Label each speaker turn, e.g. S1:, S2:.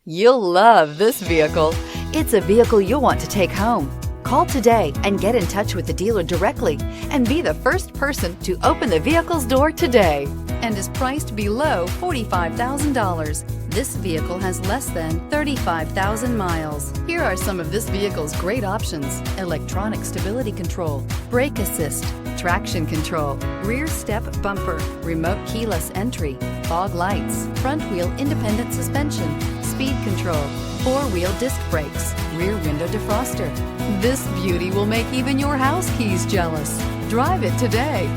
S1: You'll love this vehicle. It's a vehicle you'll want to take home. Call today and get in touch with the dealer directly and be the first person to open the vehicle's door today, and is priced below $45,000. This vehicle has less than 35,000 miles. Here are some of this vehicle's great options: electronic stability control, brake assist, traction control, rear step bumper, remote keyless entry, fog lights, front wheel independent suspension, speed control, four-wheel disc brakes, rear window defroster. This beauty will make even your house keys jealous. Drive it today.